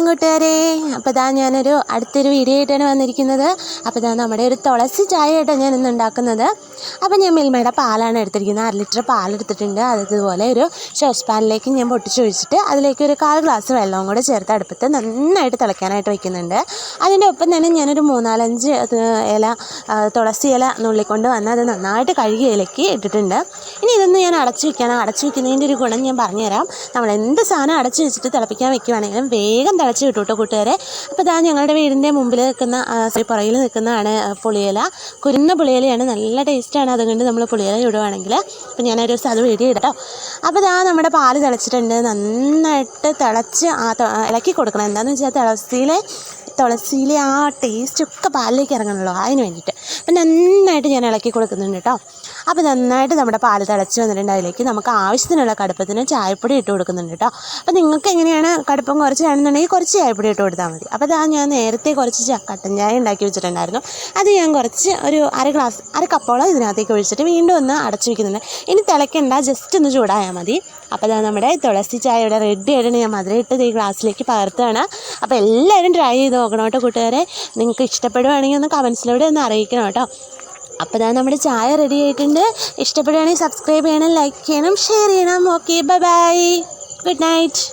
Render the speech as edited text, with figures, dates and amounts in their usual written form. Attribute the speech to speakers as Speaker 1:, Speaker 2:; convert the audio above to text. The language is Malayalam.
Speaker 1: കൂട്ടുകാരെ, അപ്പോൾ ഞാനൊരു അടുത്തൊരു വീഡിയോ ആയിട്ടാണ് വന്നിരിക്കുന്നത്. അപ്പോൾ നമ്മുടെ ഒരു തുളസി ചായയായിട്ടാണ് ഞാൻ ഇന്ന് ഉണ്ടാക്കുന്നത്. അപ്പോൾ ഞാൻ മിൽമയുടെ പാലാണ് എടുത്തിരിക്കുന്നത്. 1/2 ലിറ്റർ പാലെടുത്തിട്ടുണ്ട്. അതുപോലെ ഒരു സോസ് പാനിലേക്ക് ഞാൻ പൊട്ടിച്ചൊഴിച്ചിട്ട് അതിലേക്ക് ഒരു 1/4 ഗ്ലാസ് വെള്ളവും കൂടെ ചേർത്ത് അടുപ്പത്ത് നന്നായിട്ട് തിളയ്ക്കാനായിട്ട് വയ്ക്കുന്നുണ്ട്. അതിൻ്റെ ഒപ്പം തന്നെ ഞാനൊരു 3-4 ഇല തുളസി ഇല നുള്ളിക്കൊണ്ട് വന്ന് അത് നന്നായിട്ട് കഴുകി ഇലക്കി ഇട്ടിട്ടുണ്ട്. ഇനി ഇതൊന്ന് ഞാൻ അടച്ചു വയ്ക്കണം. അടച്ചു വയ്ക്കുന്നതിൻ്റെ ഒരു ഗുണം ഞാൻ പറഞ്ഞുതരാം. നമ്മൾ എന്ത് സാധനം അടച്ചു വെച്ചിട്ട് തിളപ്പിക്കാൻ വെക്കുകയാണെങ്കിലും വേഗം തിളച്ച് കിട്ടും കേട്ടോ കൂട്ടുകാരെ. അപ്പോൾ ഞങ്ങളുടെ വീടിൻ്റെ മുമ്പിൽ നിൽക്കുന്ന പുറകിൽ നിൽക്കുന്നതാണ് പുളിയില. കുരുന്ന പുളിയിലയാണ്, നല്ല ടേസ്റ്റാണ്. അതുകൊണ്ട് നമ്മൾ പുളിയില ഇടുവാണെങ്കിൽ അപ്പോൾ ഞാനൊരു ദിവസം അത് വീഡിയോ ഇടാം. അപ്പോൾ നമ്മുടെ പാല് തിളച്ചിട്ടുണ്ട്. നന്നായിട്ട് തിളച്ച് ഇളക്കി കൊടുക്കണം. എന്താണെന്ന് വെച്ചാൽ തുളസിയിലെ ആ ടേസ്റ്റൊക്കെ പാലിലേക്ക് ഇറങ്ങണമല്ലോ, അതിന് വേണ്ടിയിട്ട്. അപ്പം നന്നായിട്ട് ഞാൻ ഇളക്കി കൊടുക്കുന്നുണ്ട് കേട്ടോ. അപ്പോൾ നന്നായിട്ട് നമ്മുടെ പാല് തിളച്ച് വന്നിട്ടുണ്ട്. അതിലേക്ക് നമുക്ക് ആവശ്യത്തിനുള്ള കടുപ്പത്തിന് ചായപ്പൊടി ഇട്ട് കൊടുക്കുന്നുണ്ട് കേട്ടോ. അപ്പോൾ നിങ്ങൾക്ക് എങ്ങനെയാണ് കടുപ്പം കുറച്ച് വേണമെന്നുണ്ടെങ്കിൽ കുറച്ച് ചായപ്പൊടി ഇട്ട് കൊടുത്താൽ മതി. അപ്പോൾ ഞാൻ നേരത്തെ കുറച്ച് കട്ടൻ ചായ ഉണ്ടാക്കി വെച്ചിട്ടുണ്ടായിരുന്നു. അത് ഞാൻ കുറച്ച് ഒരു 1/2 കപ്പോളം ഇതിനകത്തേക്ക് ഒഴിച്ചിട്ട് വീണ്ടും ഒന്ന് അടച്ചു വയ്ക്കുന്നുണ്ട്. ഇനി തിളയ്ക്കണ്ട, ജസ്റ്റ് ഒന്ന് ചൂടായാൽ മതി. അപ്പോൾ നമ്മുടെ തുളസി ചായ ഇവിടെ റെഡി ആയിട്ട് ഞാൻ മധുരം ഇട്ട് ഈ ഗ്ലാസ്സിലേക്ക് പകർത്തുകയാണ്. അപ്പോൾ എല്ലാവരും ട്രൈ ചെയ്ത് നോക്കണം കേട്ടോ കൂട്ടുകാരെ. നിങ്ങൾക്ക് ഇഷ്ടപ്പെടുവാണെങ്കിൽ ഒന്ന് കമൻസിലൂടെ ഒന്ന് അറിയിക്കണം കേട്ടോ. അപ്പോൾ നമ്മുടെ ചായ റെഡി ആയിട്ടുണ്ട്. ഇഷ്ടപ്പെടുകയാണെങ്കിൽ സബ്സ്ക്രൈബ് ചെയ്യണം, ലൈക്ക് ചെയ്യണം, ഷെയർ ചെയ്യണം. Okay, bye bye, good night.